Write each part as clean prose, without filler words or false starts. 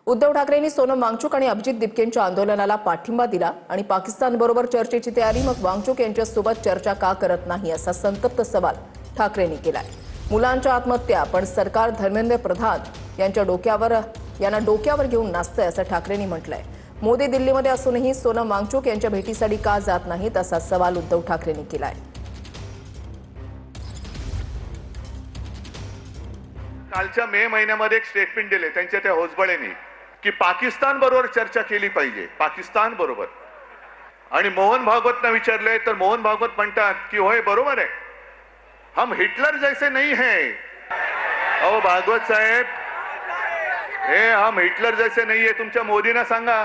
उद्धव ठाकरेंनी सोनम वांगचुक आणि अभिजित दिपकेंच्या आंदोलनाला पाठिंबा दिला आणि पाकिस्तानबरोबर चर्चेची तयारी, मग वांगचुक यांच्यासोबत चर्चा का करत नाही असा संतप्त सवाल ठाकरेंनी केलाय। मुलांच्या आत्महत्या पण सरकार धर्मेंद्र प्रधान यांना डोक्यावर घेऊन नाचतंय असं ठाकरेंनी म्हटलंय। मोदी दिल्लीमध्ये असूनही सोनम वांगचुक यांच्या भेटीसाठी का जात नाहीत असा सवाल उद्धव ठाकरेंनी केलाय। कालच्या मे महिन्यामध्ये एक स्टेटमेंट दिले त्यांच्या त्या होसबळेंनी की पाकिस्तान बरोबर चर्चा केली पाहिजे, पाकिस्तान बरोबर। आणि मोहन भागवतना विचारले तर मोहन भागवत म्हणतात की होय बरोबर आहे, हम हिटलर जैसे नहीं है। अहो भागवत साहेब, हे हम हिटलर जैसे नहीं है तुमच्या मोदींना सांगा।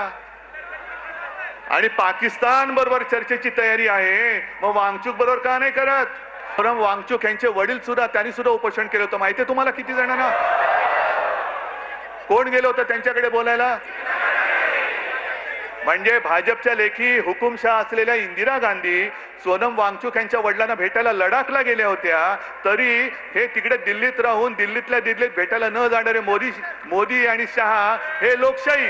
आणि पाकिस्तान बरोबर चर्चेची तयारी आहे, मग वांगचुक बरोबर का नाही करत? सोनम वांगचुक यांचे वडील सुद्धा, त्यांनी सुद्धा उपोषण केलं होतं। माहितीये तुम्हाला किती जणांना? कोण गेलं होतं त्यांच्याकडे बोलायला? म्हणजे भाजपच्या लेखी हुकुमशाह असलेल्या इंदिरा गांधी सोनम वांगचुक यांच्या वडिलांना भेटायला लडाखला गेल्या होत्या, तरी हे तिकडे दिल्लीत राहून दिल्लीतल्या दिल्लीत भेटायला न जाणारे मोदी आणि शहा हे लोकशाही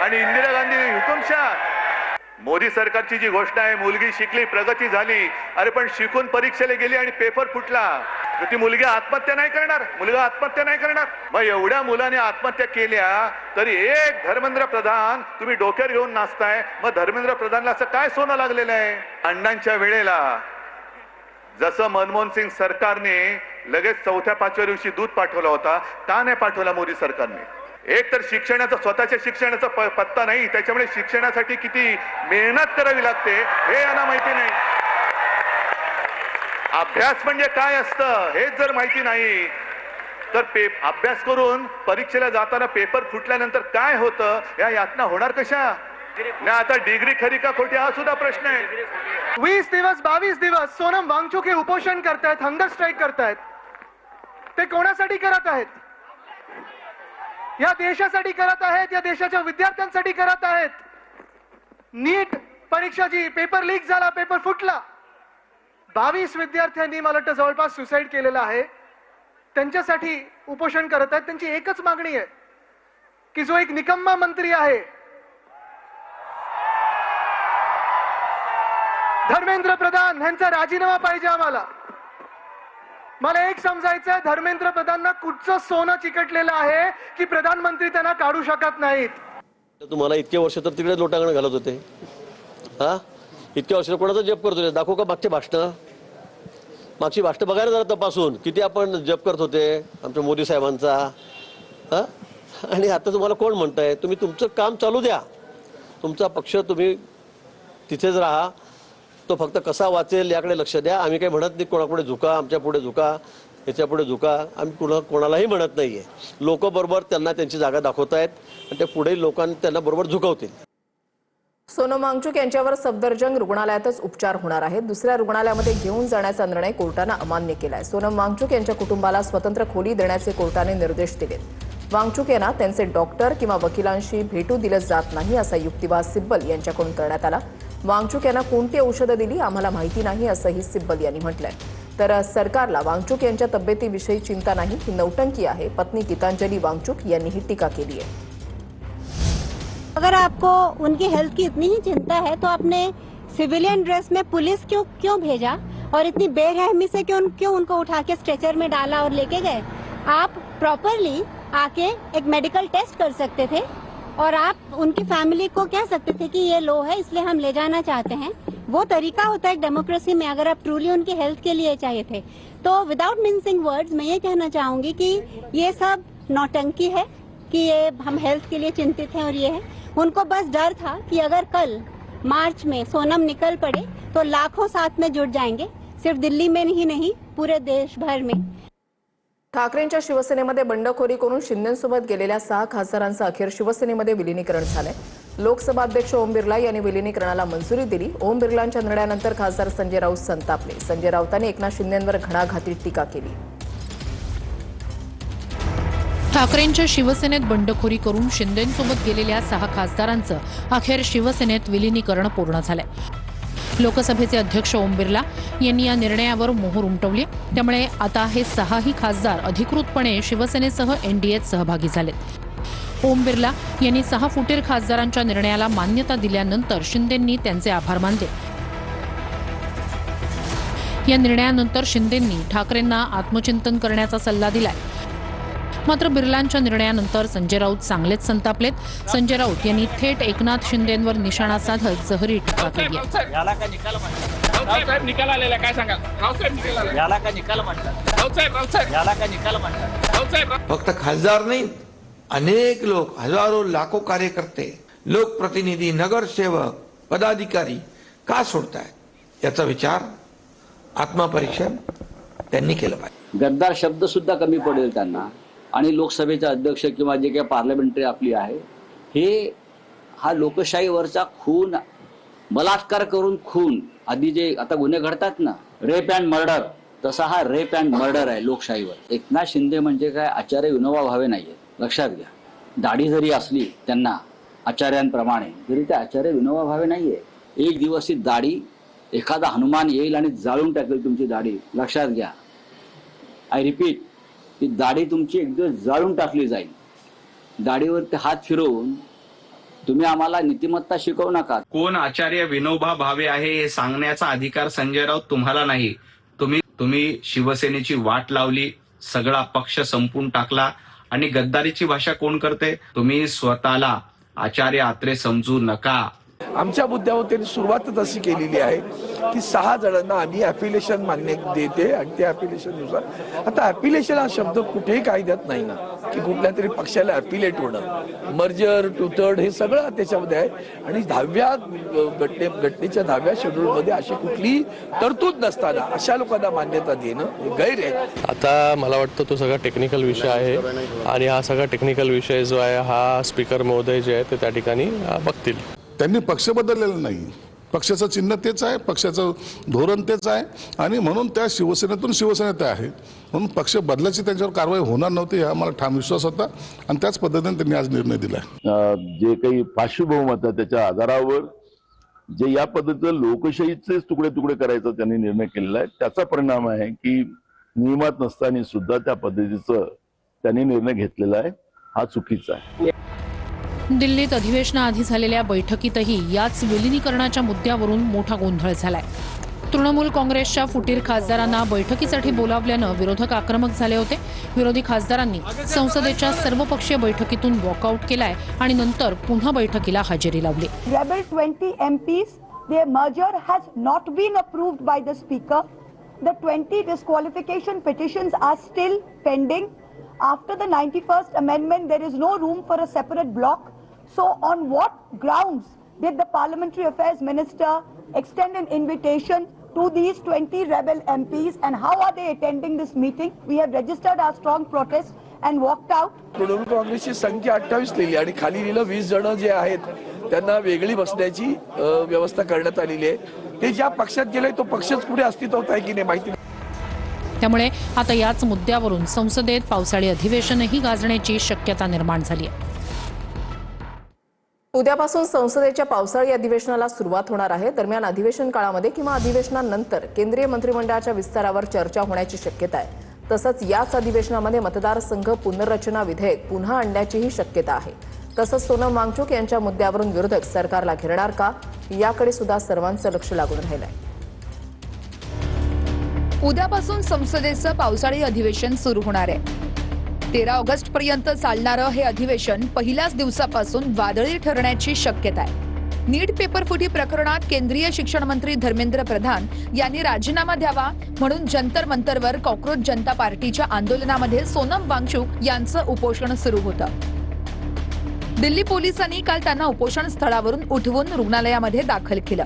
आणि इंदिरा गांधी हुकुमशाह। मोदी सरकारची जी घोषणा आहे, मुलगी शिकली प्रगती झाली, अरे पण शिकून परीक्षेला गेली आणि पेपर फुटला, तर ती मुलगी आत्महत्या नाही करणार, मुलगा आत्महत्या नाही करणार। मग एवढ्या मुलाने आत्महत्या केल्या तरी एक धर्मेंद्र प्रधान तुम्ही डोक्यावर घेऊन नाचताय। मग धर्मेंद्र प्रधानला असं काय सोनं लागलेलं आहे? अण्णांच्या वेळेला जसं मनमोहन सिंग सरकारने लगेच 4-5व्या दिवशी दूध पाठवला होता, का नाही पाठवला मोदी सरकारने? एक तर शिक्षणाचा, स्वतःच्या शिक्षणाचा पत्ता नाही, त्याच्यामुळे शिक्षणासाठी किती मेहनत करावी लागते हे यांना माहिती नाही। अभ्यास म्हणजे काय असतं हेच जर माहिती नाही तर अभ्यास करून परीक्षेला जाताना पेपर फुटल्यानंतर काय होतं या यातना होणार कशा? ना आता डिग्री खरी का खोटी हा सुद्धा प्रश्न आहे। 20 दिवस 22 दिवस सोनम वांगचुक हे उपोषण करतायत, हंगर स्ट्राईक करतायत। ते कोणासाठी करत आहेत? या देशासाठी करत आहेत, या देशाच्या विद्यार्थ्यांसाठी करत आहेत। नीट परीक्षाची पेपर लीक झाला, पेपर फुटला, 22 विद्यार्थ्यांनी मला वाटतं जवळपास सुसाईड केलेलं आहे, त्यांच्यासाठी उपोषण करत आहेत। त्यांची एकच मागणी आहे की जो एक निकम्मा मंत्री आहे धर्मेंद्र प्रधान यांचा राजीनामा पाहिजे आम्हाला। मला एक समजायचं, धर्मेंद्र प्रधानना कुठचं सोनं चिकटलेलं आहे की प्रधानमंत्री त्यांना काढू शकत नाहीत। तुम्हाला इतके वर्ष तर तिकडे लोटांगण घालत होते, हा इतके वर्ष कोणाचा जप करत होते? दाखवू का मागची भाषणं बघायला जरा तपासून, किती आपण जप करत होते आमच्या मोदी साहेबांचा, हा? आणि आता तुम्हाला कोण म्हणताय? तुम्ही तुमचं काम चालू द्या, तुमचा पक्ष तुम्ही तिथेच राहा, तो फक्त कसा वाचेल याकडे लक्ष द्या। आम्ही काही म्हणत नाही कोणापुढे झुका, आमच्या पुढे झुका, याच्या पुढे झुका, आम्ही कोणालाही म्हणत नाहीये। लोक बरोबर त्यांना त्यांची जागा दाखवतायत आणि ते पुढे लोकांनी त्यांना बरोबर झुकवतील। सोनम वांगचुक यांच्यावर सफदरजंग रुग्णालयातच उपचार होणार आहेत। दुसऱ्या रुग्णालयामध्ये घेऊन जाण्याचा निर्णय कोर्टाने अमान्य केलाय। सोनम वांगचुक यांच्या कुटुंबाला स्वतंत्र खोली देण्याचे कोर्टाने निर्देश दिलेत। वांगचुक यांना त्यांचे डॉक्टर किंवा वकिलांशी भेटू दिलं जात नाही असा युक्तिवाद सिब्बल यांच्याकडून करण्यात आला। वांगचुक यांना कोणती औषधं दिली आम्हाला माहिती नाही असंही सिब्बल यांनी म्हटलंय। तर सरकारला वांगचुक यांच्या तब्येतीविषयी चिंता नाही, ही नौटंकी आहे, पत्नी गीतांजली वांगचुक यांनी ही टीका केली आहे। अगर आपको उनकी हेल्थ की इतनी ही चिंता है तो आपने सिविलियन ड्रेस में पुलिस क्यों भेजा और इतनी बेरहमी से क्यों उनको उठा के स्ट्रेचर में डाला और लेके गए? आप प्रॉपरली आके एक मेडिकल टेस्ट कर सकते थे और आप उनकी फैमिली को कह सकते थे कि ये लो है इसलिए हम ले जाना चाहते हैं। वो तरीका होता है एक डेमोक्रेसी में, अगर आप ट्रूली उनकी हेल्थ के लिए चाहिए थे तो विदाउट मिन्सिंग वर्ड्स मैं ये कहना चाहूंगी कि ये सब नौटंकी है कि ये हम हेल्थ के लिए चिंतित हैं और ये है। उनको बस डर था कि अगर कल मार्च में सोनम निकल पड़े तो लाखों साथ में जुट जाएंगे, सिर्फ दिल्ली में ही नहीं पूरे देश भर में। ठाकरेंच्या शिवसेनेमध्ये बंडखोरी करून शिंदेंसोबत गेलेल्या 6 खासदारांचं अखेर शिवसेनेमध्ये विलीनीकरण झालंय। लोकसभा अध्यक्ष ओम बिर्ला यांनी विलीनीकरणाला मंजुरी दिली। ओम बिर्लांच्या निर्णयानंतर खासदार संजय राऊत संतापले। संजय राऊतांनी एकनाथ शिंदेंवर घणाघाती टीका केली। ठाकरेंच्या शिवसेनेत बंडखोरी करून शिंदेंसोबत गेलेल्या 6 खासदारांचं अखेर शिवसेनेत विलीनीकरण पूर्ण झालंय। लोकसभेचे अध्यक्ष ओम बिर्ला यांनी या निर्णयावर मोहर उमटवली, त्यामुळे आता हे 6ही खासदार अधिकृतपणे शिवसेनेसह एनडीएत सहभागी झालेत। ओम बिर्ला यांनी 6 फुटीर खासदारांच्या निर्णयाला मान्यता दिल्यानंतर शिंदेंनी त्यांचे आभार मानले. या निर्णयानंतर शिंदेंनी ठाकरेंना आत्मचिंतन करण्याचा सल्ला दिलाय. मात्र बिर्लांच्या निर्णयानंतर संजय राऊत चांगलेच संतापलेत. संजय राऊत यांनी थेट एकनाथ शिंदेंवर निशाणा साधत जहरी टीका केली. याला का निकाल म्हणतात? रावसाहेब निकाल आलेला काय सांगा? रावसाहेब निकाल आलेला. याला का निकाल म्हणतात? रावसाहेब याला का निकाल म्हणतात? रावसाहेब फक्त खासदार नाही, अनेक लोक, हजारो लाखो कार्यकर्ते, लोकप्रतिनिधी, नगरसेवक, पदाधिकारी का सोडतायत याचा विचार, आत्मपरीक्षण त्यांनी केलं पाहिजे. गद्दार शब्द सुद्धा कमी पडेल त्यांना. आणि लोकसभेचे अध्यक्ष किंवा जे काही पार्लमेंटरी आपली आहे, हा लोकशाहीवरचा खून, बलात्कार करून खून, आधी जे आता गुन्हे घडतात ना, रेप अँड मर्डर, तसा हा रेप अँड मर्डर आहे लोकशाहीवर. एकनाथ शिंदे म्हणजे काय आचार्य विनोबा भावे नाहीये, लक्षात घ्या. दाढी जरी असली त्यांना आचार्यांप्रमाणे, तरी ते आचार्य विनोबा भावे नाहीये. एक दिवस ही दाढी, एखादा हनुमान येईल आणि जाळून टाकेल तुमची दाढी, लक्षात घ्या. आय रिपीट, ती दाढी तुमची एक दिवस जाळून टाकली जाईल. दाढीवरती हात फिरवून तुम्ही आम्हाला नीतिमत्ता शिकवू नका. कोण आचार्य विनोबा भावे आहे हे सांगण्याचा अधिकार संजय राऊत तुम्हाला नाही. तुम्ही शिवसेनेची वाट लावली, सगळा पक्ष संपून टाकला. आणि गद्दारीची भाषा कोण करते? तुम्ही स्वतःला आचार्य आत्रे समजू नका. आमच्या मुद्द्यावर त्यांनी सुरुवातच अशी केलेली आहे की 6 जणांना आम्ही ॲफिलेशन मान्य देते आणि त्या ॲफिलेशननुसार, आता ॲफिलेशन हा शब्द कुठेही कायद्यात नाही ना, की कुठल्या तरी पक्षाला ॲफिलेट होणं, मर्जर, टू थर्ड, हे सगळं त्याच्यामध्ये आहे. आणि 10व्या घटनेच्या 10व्या शेड्यूलमध्ये अशी कुठली तरतूद नसताना अशा लोकांना मान्यता देणं गैर आहे. आता मला वाटतं तो सगळा टेक्निकल विषय आहे आणि हा सगळा टेक्निकल विषय जो आहे हा स्पीकर महोदय जे आहे ते त्या ठिकाणी बघतील. त्यांनी पक्ष बदललेला नाही, पक्षाचं चिन्ह तेच आहे, पक्षाचं धोरण तेच आहे आणि म्हणून त्या शिवसेनेतून शिवसेनेत आहे. म्हणून पक्ष बदलाची त्यांच्यावर कारवाई होणार नव्हती हा मला ठाम विश्वास होता आणि त्याच पद्धतीने त्यांनी आज निर्णय दिला. जे काही पार्श्वभूमी होता त्याच्या आधारावर जे या पद्धतीचं लोकशाहीचेच तुकडे तुकडे करायचा त्यांनी निर्णय केलेला आहे, त्याचा परिणाम आहे की नियमात नसताना सुद्धा त्या पद्धतीचं त्यांनी निर्णय घेतलेला आहे, हा चुकीचा आहे. दिल्लीत अधिवेशनाआधी झालेल्या बैठकीतही याच विलिनीकरणाच्या मुद्द्यावरून मोठा गोंधळ झालाय. तृणमूल काँग्रेसच्या फुटीर खासदारांना बैठकीसाठी बोलावल्यानं विरोधक आक्रमक झाले होते. विरोधी खासदारांनी संसदेच्या सर्वपक्षीय बैठकीतून वॉकआउट केलाय आणि नंतर पुन्हा बैठकीला हजेरी लावली. Rebel 20 MPs, their merger has not been approved by the speaker. The 20 disqualification petitions are still pending. After the 91st amendment, there is no room for a separate block. So on what grounds did the Parliamentary Affairs Minister extend an invitation to these 20 rebel MPs and how are they attending this meeting? We have registered our strong protest and walked out. Trinamool काँग्रेसची संख्या 28 लिहिली आणि खाली लिहिलं 20 जण जे आहेत त्यांना वेगळी बसण्याची व्यवस्था करण्यात आलेली आहे. ते ज्या पक्षात गेले तो पक्षच पुढे अस्तित्वात आहे की नाही माहिती नाही. त्यामुळे आता याच मुद्द्यावरून संसदेत पावसाळी अधिवेशनही गाजण्याची शक्यता निर्माण झाली आहे. उद्यापासून संसदेच्या पावसाळी अधिवेशनाला सुरुवात होणार आहे. दरम्यान अधिवेशन काळामध्ये किंवा अधिवेशनानंतर केंद्रीय मंत्रिमंडळाच्या विस्तारावर चर्चा होण्याची शक्यता आहे. तसंच याच अधिवेशनामध्ये मतदारसंघ पुनर्रचना विधेयक पुन्हा आणण्याचीही शक्यता आहे. तसंच सोनम वांगचुक यांच्या मुद्द्यावरून विरोधक सरकारला घेरणार का, याकडे सुद्धा सर्वांचं लक्ष लागून राहिलंय. उद्यापासून संसदेचं पावसाळी अधिवेशन सुरू होणार आहे. 13 ऑगस्ट पर्यंत चालणारं हे अधिवेशन पहिल्याच दिवसापासून वादळी ठरण्याची शक्यता आहे. नीट पेपर फुटी प्रकरणात केंद्रीय शिक्षण मंत्री धर्मेंद्र प्रधान यांनी राजीनामा द्यावा म्हणून जंतर मंतरवर कॉक्रोच जनता पार्टीच्या आंदोलनामध्ये सोनम वांगचुक यांचं उपोषण सुरू होतं. दिल्ली पोलिसांनी काल त्यांना उपोषण स्थळावरून उठवून रुग्णालयामध्ये दाखल केलं.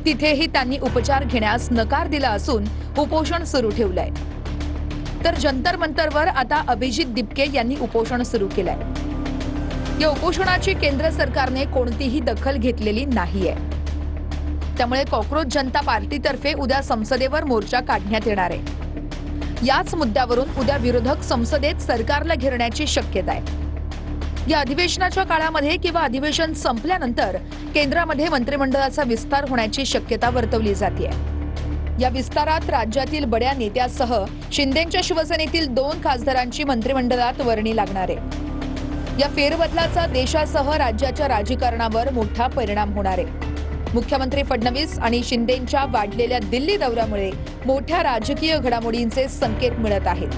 तिथेही त्यांनी उपचार घेण्यास नकार दिला असून उपोषण सुरू ठेवलंय. तर जंतर मंतरवर आता अभिजित दिपके यांनी उपोषण सुरू केलंय. या उपोषणाची केंद्र सरकारने कोणतीही दखल घेतलेली नाहीये. त्यामुळे कॉक्रोच जनता पार्टीतर्फे उद्या संसदेवर मोर्चा काढण्यात येणार आहे. याच मुद्द्यावरून उद्या विरोधक संसदेत सरकारला घेरण्याची शक्यता आहे. या अधिवेशनाच्या काळामध्ये किंवा अधिवेशन संपल्यानंतर केंद्रामध्ये मंत्रिमंडळाचा विस्तार होण्याची शक्यता वर्तवली जाते. या विस्तारात राज्यातील बड्या नेत्यासह शिंदेंच्या शिवसेनेतील 2 खासदारांची मंत्रिमंडळात वर्णी लागणार आहे. या फेरबदलाचा देशासह राज्याच्या राजकारणावर मोठा परिणाम होणार आहे. मुख्यमंत्री फडणवीस आणि शिंदेंच्या वाढलेल्या दिल्ली दौऱ्यामुळे मोठ्या राजकीय घडामोडींचे संकेत मिळत आहेत.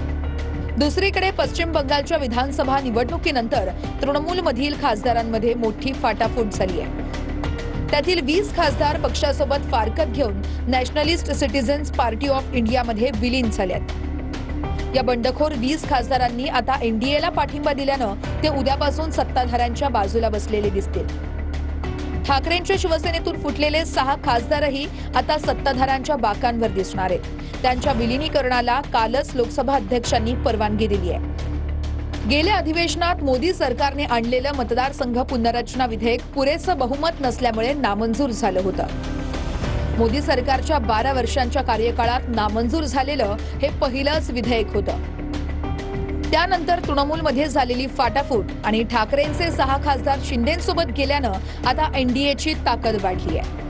दुसरीकडे पश्चिम बंगालच्या विधानसभा निवडणुकीनंतर तृणमूलमधील खासदारांमध्ये मोठी फाटाफूट झाली आहे. त्यातील 20 खासदार पक्षासोबत फारकत घेऊन नॅशनलिस्ट सिटीझन्स पार्टी ऑफ इंडियामध्ये विलीन झालेत. या बंडखोर 20 खासदारांनी आता एनडीएला पाठिंबा दिल्यानं ते उद्यापासून सत्ताधाऱ्यांच्या बाजूला बसलेले दिसतील. ठाकरेंच्या शिवसेनेतून फुटलेले 6 खासदारही आता सत्ताधाऱ्यांच्या बाकांवर दिसणार आहेत. त्यांच्या विलिनीकरणाला कालच लोकसभा अध्यक्षांनी परवानगी दिली आहे. गेल्या अधिवेशनात मोदी सरकारने आणलेलं मतदारसंघ पुनर्रचना विधेयक पुरेसं बहुमत नसल्यामुळे नामंजूर झालं होतं. मोदी सरकारच्या 12 वर्षांच्या कार्यकाळात नामंजूर झालेलं हे पहिलंच विधेयक होतं. त्यानंतर तृणमूलमध्ये झालेली फाटाफूट आणि ठाकरेंचे 6 खासदार शिंदेंसोबत गेल्यानं आता एनडीएची ताकद वाढली आहे.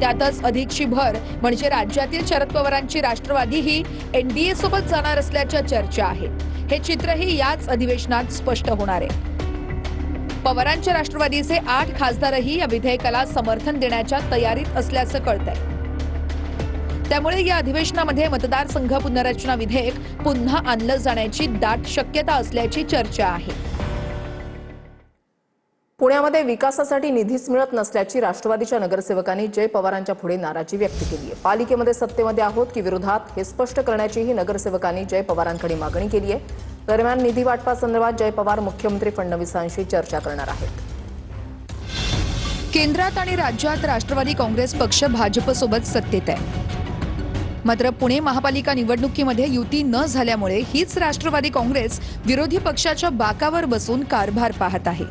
त्यातच अधिकची भर म्हणजे राज्यातील शरद पवारांची राष्ट्रवादीही एनडीए सोबत जाणार असल्याच्या चर्चा आहेत. हे चित्रही याच अधिवेशनात स्पष्ट होणार आहे. पवारांच्या राष्ट्रवादीचे 8 खासदारही या विधेयकाला समर्थन देण्याच्या तयारीत असल्याचं कळतंय. त्यामुळे या अधिवेशनामध्ये मतदारसंघ पुनर्रचना विधेयक पुन्हा आणलं जाण्याची दाट शक्यता असल्याची चर्चा आहे. पुण्यामध्ये विकासासाठी निधीच मिळत नसल्याची राष्ट्रवादीच्या नगरसेवकांनी जय पवारांच्या पुढे नाराजी व्यक्त केली आहे. पालिकेमध्ये सत्तेमध्ये आहोत की विरोधात हे स्पष्ट करण्याचीही नगरसेवकांनी जय पवारांकडे मागणी केली आहे. दरम्यान निधी वाटपासंदर्भात जय पवार मुख्यमंत्री फडणवीसांशी चर्चा करणार आहेत. केंद्रात आणि राज्यात राष्ट्रवादी काँग्रेस पक्ष भाजपसोबत सत्तेत आहे. मात्र पुणे महापालिका निवडणुकीमध्ये युती न झाल्यामुळे हीच राष्ट्रवादी काँग्रेस विरोधी पक्षाच्या बाकावर बसून कारभार पाहत आहे.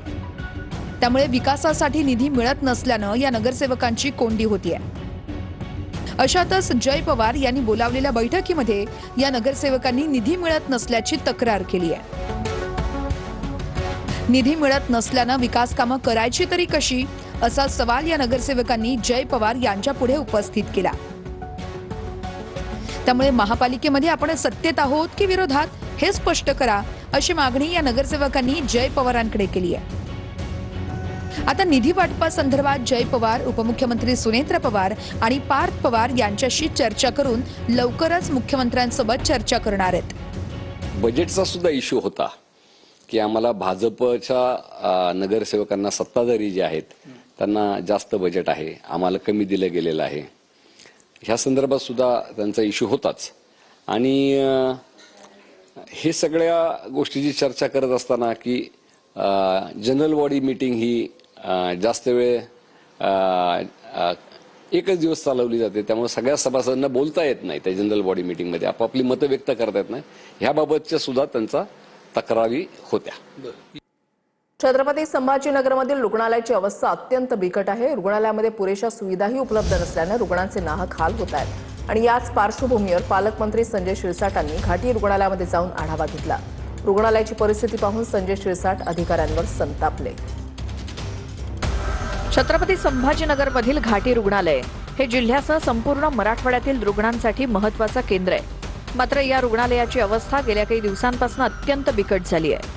त्यामुळे विकासासाठी निधी मिळत नसल्यानं या नगरसेवकांची कोंडी होतीये. अशातच जय पवार यांनी बोलावलेल्या बैठकीमध्ये या नगरसेवकांनी निधी मिळत नसल्याची तक्रार केली आहे. निधी मिळत नसल्यानं विकास कामं करायची तरी कशी असा सवाल या नगरसेवकांनी जय पवार यांच्या पुढे उपस्थित केला. त्यामुळे महापालिकेमध्ये आपण सत्तेत आहोत की विरोधात हे स्पष्ट करा अशी मागणी या नगरसेवकांनी जय पवारांकडे केली आहे. आता निधी वाटपासंदर्भात जय पवार उपमुख्यमंत्री सुनेत्र पवार आणि पार्थ पवार यांच्याशी चर्चा करून लवकरच मुख्यमंत्र्यांसोबत चर्चा करणार आहेत. बजेटचा सुद्धा इश्यू होता की आम्हाला भाजपच्या नगरसेवकांना सत्ताधारी जे आहेत त्यांना जास्त बजेट आहे, आम्हाला कमी दिलं गेलेलं आहे. ह्या संदर्भात सुद्धा त्यांचा इश्यू होताच. आणि हे सगळ्या गोष्टीची चर्चा करत असताना की जनरल बॉडी मीटिंग ही जास्त वेळ एकच दिवस चालवली जाते. त्यामुळे सगळ्या सभासदांना बोलता येत नाही त्या जनरल बॉडी मीटिंगमध्ये, आपापली मतं व्यक्त करता येत नाही. ह्याबाबतच्या सुद्धा त्यांचा तक्रारी होत्या. छत्रपती संभाजीनगरमधील रुग्णालयाची अवस्था अत्यंत बिकट आहे. रुग्णालयामध्ये पुरेशा सुविधाही उपलब्ध नसल्याने रुग्णांचे नाहक हाल होत आहेत. आणि याच पार्श्वभूमीवर पालकमंत्री संजय शिरसाटांनी घाटी रुग्णालयामध्ये जाऊन आढावा घेतला. रुग्णालयाची परिस्थिती पाहून संजय शिरसाट अधिकाऱ्यांवर संतापले. छत्रपती संभाजीनगरमधील घाटी रुग्णालय हे जिल्ह्यासह संपूर्ण मराठवाड्यातील रुग्णांसाठी महत्त्वाचं केंद्र आहे. मात्र या रुग्णालयाची अवस्था गेल्या काही दिवसांपासून अत्यंत बिकट झाली आहे.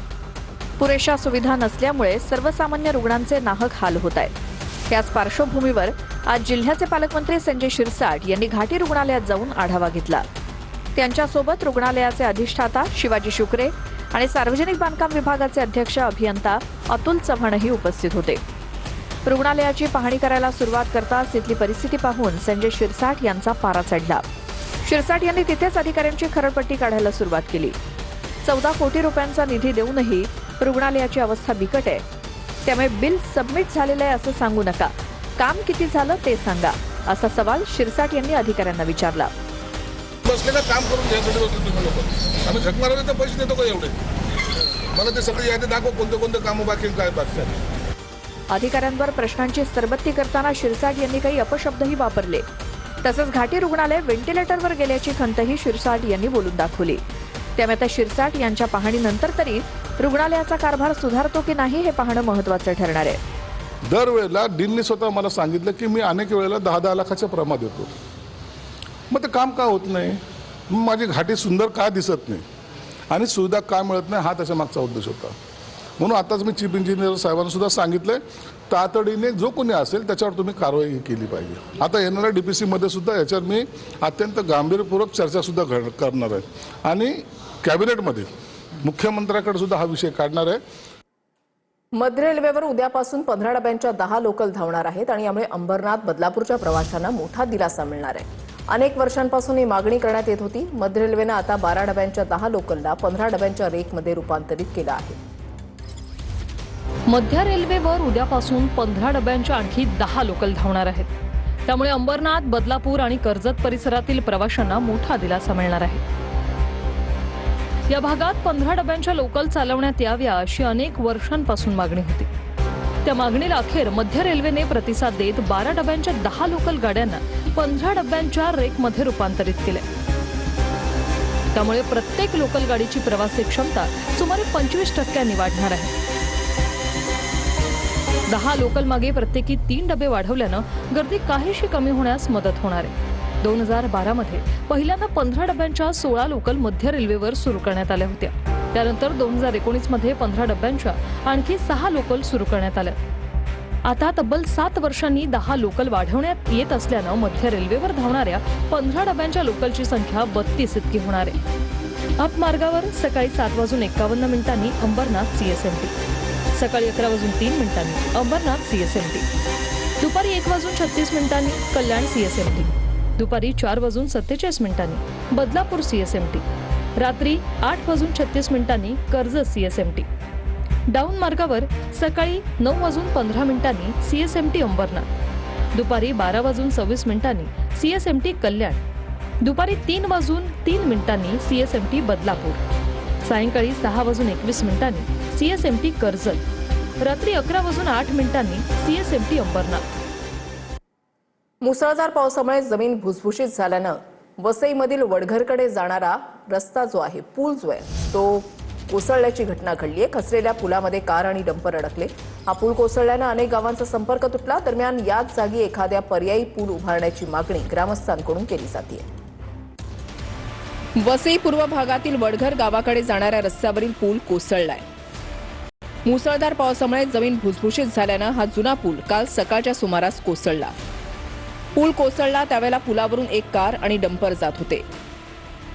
पुरेशा सुविधा नसल्यामुळे सर्वसामान्य रुग्णांचे नाहक हाल होत आहेत. याच पार्श्वभूमीवर आज जिल्ह्याचे पालकमंत्री संजय शिरसाट यांनी घाटी रुग्णालयात जाऊन आढावा घेतला. त्यांच्यासोबत रुग्णालयाचे अधिष्ठाता शिवाजी शुक्रे आणि सार्वजनिक बांधकाम विभागाचे अध्यक्ष अभियंता अतुल चव्हाणही उपस्थित होते. रुग्णालयाची पाहणी करायला सुरुवात करताच तिथली परिस्थिती पाहून संजय शिरसाट यांचा पारा चढला. शिरसाट यांनी तिथेच अधिकाऱ्यांची खरडपट्टी काढायला सुरुवात केली. 14 कोटी रुपयांचा निधी देऊनही रुग्णालयाची अवस्था बिकट आहे. त्यामुळे बिल सबमिट झालेलं आहे असं सांगू नका, काम किती झालं ते सांगा, असा सवाल शिरसाट यांनी अधिकाऱ्यांना विचारला. बसलेलं काम करून घ्यायसाठी बसले तुम्ही लोक. आम्ही झक मारले तर पैसे देतो का एवढे? मला ते सगळे यादी दाखव, कोणते कोणते कामं बाकी काय बाकी. अधिकाऱ्यांवर प्रश्नांची सरबत्ती करताना शिरसाट यांनी काही अपशब्दही वापरले. तसंच घाटी रुग्णालय व्हेंटिलेटरवर गेल्याची खंतही शिरसाट यांनी बोलून दाखवली. त्यामुळे आता शिरसाट यांच्या पाहणीनंतर तरी रुग्णालयाचा कारभार सुधारतो की नाही हे पाहणं महत्त्वाचं ठरणार आहे. दरवेळेला डीनने स्वतः मला सांगितलं की मी अनेक वेळेला 10-10 लाखाच्या प्रमा देतो. मग ते काम का होत नाही? माझी घाटी सुंदर का दिसत नाही आणि सुविधा का मिळत नाही? हा त्याच्या मागचा उद्देश होता. म्हणून आताच मी चीफ इंजिनियर साहेबांना सुद्धा सांगितलंय, तातडीने जो कोणी असेल त्याच्यावर तुम्ही कारवाई केली पाहिजे. आता येणाऱ्या DPC मध्ये सुद्धा याच्यावर मी अत्यंत गांभीर्यपूर्वक चर्चा सुद्धा करणार आहे आणि कॅबिनेटमध्ये मुख्यमंत्र्याकडे सुद्धा हा विषय काढणार आहे. मध्य रेल्वेवर उद्यापासून 15 डब्यांच्या 10 लोकल धावणार आहेत आणि यामुळे अंबरनाथ बदलापूरच्या प्रवाशांना मोठा दिलासा मिळणार आहे. अनेक वर्षांपासून ही मागणी करण्यात येत होती. मध्य रेल्वेनं आता 12 डब्यांच्या 10 लोकलला 15 डब्यांच्या रेकमध्ये रूपांतरित केलं आहे. मध्य रेल्वेवर उद्यापासून 15 डब्यांच्या आणखी 10 लोकल धावणार आहेत. त्यामुळे अंबरनाथ, बदलापूर आणि कर्जत परिसरातील प्रवाशांना मोठा दिलासा मिळणार आहे. या भागात 15 डब्यांच्या लोकल चालवण्यात याव्या अशी अनेक वर्षांपासून मागणी होती. त्या मागणीला अखेर मध्य रेल्वेने प्रतिसाद देत 12 डब्यांच्या 10 लोकल गाड्यांना 15 डब्यांच्या रेकमध्ये रूपांतरित केले. त्यामुळे प्रत्येक लोकल गाडीची प्रवासी क्षमता सुमारे 25% वाढणार आहे. 10 लोकल मागे प्रत्येकी 3 डबे वाढवल्यानं गर्दी काहीशी कमी होण्यास मदत होणार आहे. 2012 मध्ये पहिल्यांदा 15 डब्यांच्या 16 लोकल मध्य रेल्वेवर सुरू करण्यात आल्या होत्या. त्यानंतर 2019 मध्ये 15 डब्यांच्या आणखी 6 लोकल सुरू करण्यात आल्या. आता तब्बल 7 वर्षांनी 10 लोकल वाढवण्यात येत असल्यानं मध्य रेल्वेवर धावणाऱ्या 15 डब्यांच्या लोकलची संख्या 32 इतकी होणार आहे. अप मार्गावर सकाळी 7:51 अंबरनाथ CSMT, सकाळी 11:03 अंबरनाथ CSMT, दुपारी 1:36 कल्याण CSMT, दुपारी 4:47 बदलापूर CSMT, रात्री 8:36 कर्जत CSMT. डाऊन मार्गावर सकाळी 9:15 CSMT अंबरनाथ, दुपारी 12:26 CSMT कल्याण, दुपारी 3:03 CSMT बदलापूर, सायंकाळी 6:21 CSMT कर्जत, रात्री 11:08 CSMT अंबरनाथ. मुसळधार पावसामुळे जमीन भुसभुशीत झाल्यानं वसईमधील वडघरकडे जाणारा रस्ता जो आहे, पूल जो आहे तो कोसळल्याची घटना घडली आहे. खचलेल्या पुलामध्ये कार आणि डंपर अडकले. हा पूल कोसळल्यानं अनेक गावांचा संपर्क तुटला. दरम्यान याच जागी एखाद्या पर्यायी पूल उभारण्याची मागणी ग्रामस्थांकडून केली जाते. वसई पूर्व भागातील वडघर गावाकडे जाणाऱ्या रस्त्यावरील पूल कोसळलाय. मुसळधार पावसामुळे जमीन भुसभुशीत झाल्यानं हा जुना पूल काल सकाळच्या सुमारास कोसळला. पूल कोसळला त्यावेळेला पुलावरून एक कार आणि डंपर जात होते.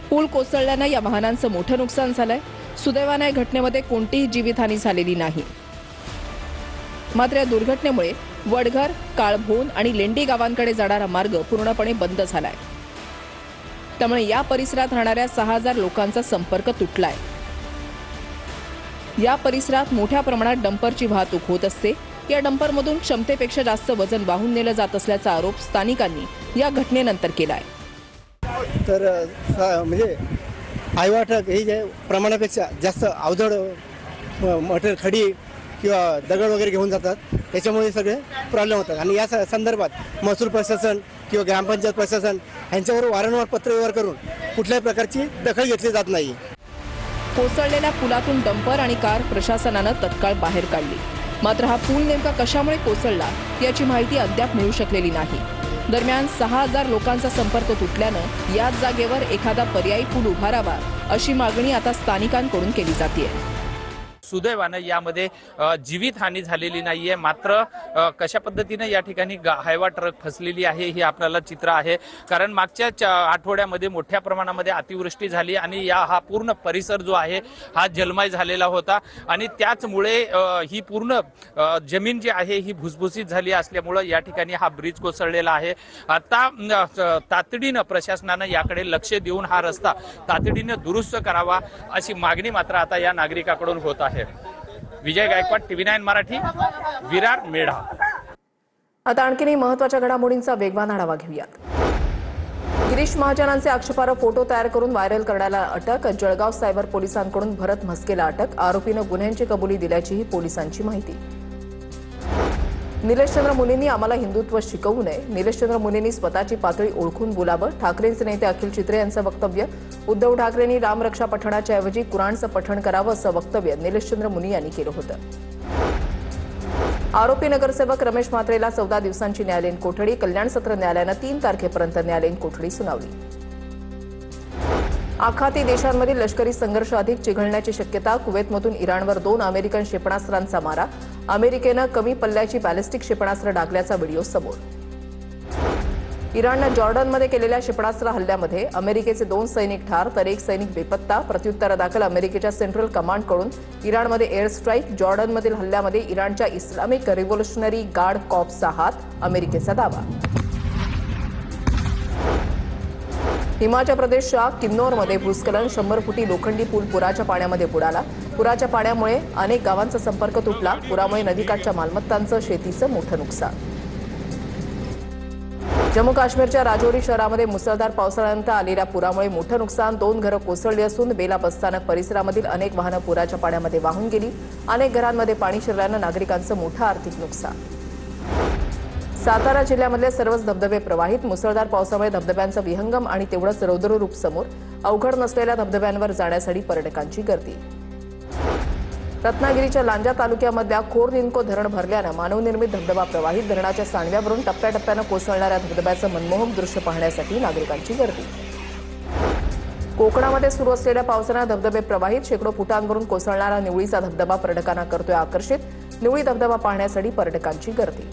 पूल कोसळल्यानं या वाहनांचं मोठं नुकसान झालंय. सुदैवाने या घटनेमध्ये कोणतीही जीवितहानी झालेली नाही. मात्र या दुर्घटनेमुळे वडघर, काळभोन आणि लेंडी गावांकडे जाणारा मार्ग पूर्णपणे बंद झालाय. त्यामुळे या परिसरात राहणाऱ्या 6,000 लोकांचा संपर्क तुटलाय. या परिसरात मोठ्या प्रमाणात डंपरची वाहतूक होत असते. या डंपरमधून क्षमतेपेक्षा जास्त वजन वाहून नेलं जात असल्याचा आरोप स्थानिकांनी या घटनेनंतर केलाय. तर म्हणजे आयवाटक हे जे प्रमाणापेक्षा जास्त अवजड मटेरियल, खडी किंवा दगड वगैरे घेऊन जातात. त्याच्यामुळे सगळे प्रॉब्लेम होतात. आणि या संदर्भात महसूल प्रशासन किंवा ग्रामपंचायत प्रशासन यांच्यावर वारंवार पत्रव्यवहार करून कुठल्याही प्रकारची दखल घेतली जात नाही. कोसळलेल्या पुलातून डंपर आणि कार प्रशासनानं तत्काळ बाहेर काढली. मात्र हा पूल नेमका कशामुळे कोसळला याची माहिती अद्याप मिळू शकलेली नाही. दरम्यान 6,000 लोकांचा संपर्क तुटल्यानं याच जागेवर एखादा पर्यायी पूल उभारावा अशी मागणी आता स्थानिकांकडून केली जाते. सुदैवानं यामध्ये जीवितहानी झालेली नाहीये. मात्र कशा पद्धतीने या ठिकाणी हायवा ट्रक फसलेली आहे हे आपल्याला चित्र आहे. कारण मागच्या आठवड्यामध्ये मोठ्या प्रमाणामध्ये अतिवृष्टी झाली आणि हा पूर्ण परिसर जो आहे हा जलमय झालेला होता आणि त्याचमुळे ही पूर्ण जमीन जी आहे ही भुसभुशीत झाली असल्यामुळे या ठिकाणी हा ब्रिज कोसळलेला आहे. आता तातडीनं प्रशासनानं याकडे लक्ष देऊन हा रस्ता तातडीनं दुरुस्त करावा अशी मागणी मात्र आता या नागरिकांकडून होत आहे. विजय गायकवाड, TV9 मराठी, विरार, मेढा. आता आणखीनही महत्त्वाच्या घडामोडींचा वेगवान आढावा घेऊयात. गिरीश महाजनांचे आक्षेपार्ह फोटो तयार करून व्हायरल करण्याला अटक. जळगाव सायबर पोलिसांकडून भरत म्हस्केला अटक. आरोपीनं गुन्ह्यांची कबुली दिल्याचीही पोलिसांची माहिती. निलेशचंद्र मुनींनी आम्हाला हिंदुत्व शिकवू नये. निलेशचंद्र मुनींनी स्वतःची पातळी ओळखून बोलावं. ठाकरेंचे नेते अखिल चित्रे यांचं वक्तव्य. उद्धव ठाकरेंनी रामरक्षा पठणाच्या ऐवजी कुराणचं पठण करावं असं वक्तव्य निलेशचंद्र मुनी यांनी केलं होतं. आरोपी नगरसेवक रमेश म्हात्रेला 14 दिवसांची न्यायालयीन कोठडी. कल्याण सत्र न्यायालयानं 3 तारखेपर्यंत न्यायालयीन कोठडी सुनावली. आखाती देशांमधील लष्करी संघर्ष अधिक चिघळण्याची शक्यता. कुवेतमधून इराणवर 2 अमेरिकन क्षेपणास्त्रांचा मारा. अमेरिकेनं कमी पल्ल्याची बॅलिस्टिक क्षेपणास्त्र डागल्याचा व्हिडिओ समोर. इराणनं जॉर्डनमध्ये केलेल्या क्षेपणास्त्र हल्ल्यामध्ये अमेरिकेचे 2 सैनिक ठार तर 1 सैनिक बेपत्ता. प्रत्युत्तरादाखल अमेरिकेच्या सेंट्रल कमांडकडून इराणमध्ये एअर स्ट्राईक. जॉर्डनमधील हल्ल्यामध्ये इराणच्या इस्लामिक रिव्होल्युशनरी गार्ड कॉर्प्सचा हात, अमेरिकेचा दावा. हिमाचल प्रदेशच्या किन्नौरमध्ये भूस्खलन. 100 फुटी लोखंडी पूल पुराच्या पाण्यामध्ये बुडाला. पुराच्या पाण्यामुळे अनेक गावांचा संपर्क तुटला. पुरामुळे नदीकाठच्या मालमत्तांचं, शेतीचं मोठं नुकसान. जम्मू काश्मीरच्या राजौरी शहरामध्ये मुसळधार पावसाळ्यानंतर आलेल्या पुरामुळे मोठं नुकसान. 2 घरं कोसळली असून बेला बसस्थानक परिसरामधील अनेक वाहनं पुराच्या पाण्यामध्ये वाहून गेली. अनेक घरांमध्ये पाणी शिरल्यानं नागरिकांचं मोठं आर्थिक नुकसान. सातारा जिल्ह्यामधले सर्वच धबधबे प्रवाहित. मुसळधार पावसामुळे धबधब्यांचं विहंगम आणि तेवढंच रौद्ररूप समोर. अवघड नसलेल्या धबधब्यांवर जाण्यासाठी पर्यटकांची गर्दी. रत्नागिरीच्या लांजा तालुक्यामधल्या खोरनिंको धरण भरल्यानं मानवनिर्मित धबधबा प्रवाहित. धरणाच्या सांडव्यावरून टप्प्याटप्प्यानं कोसळणाऱ्या धबधब्याचं मनमोहक दृश्य पाहण्यासाठी नागरिकांची गर्दी. कोकणामध्ये सुरू असलेल्या पावसानं धबधबे प्रवाहित. शेकडो फुटांवरून कोसळणारा निवळीचा धबधबा पर्यटकांना करतोय आकर्षित. निवळी धबधबा पाहण्यासाठी पर्यटकांची गर्दी.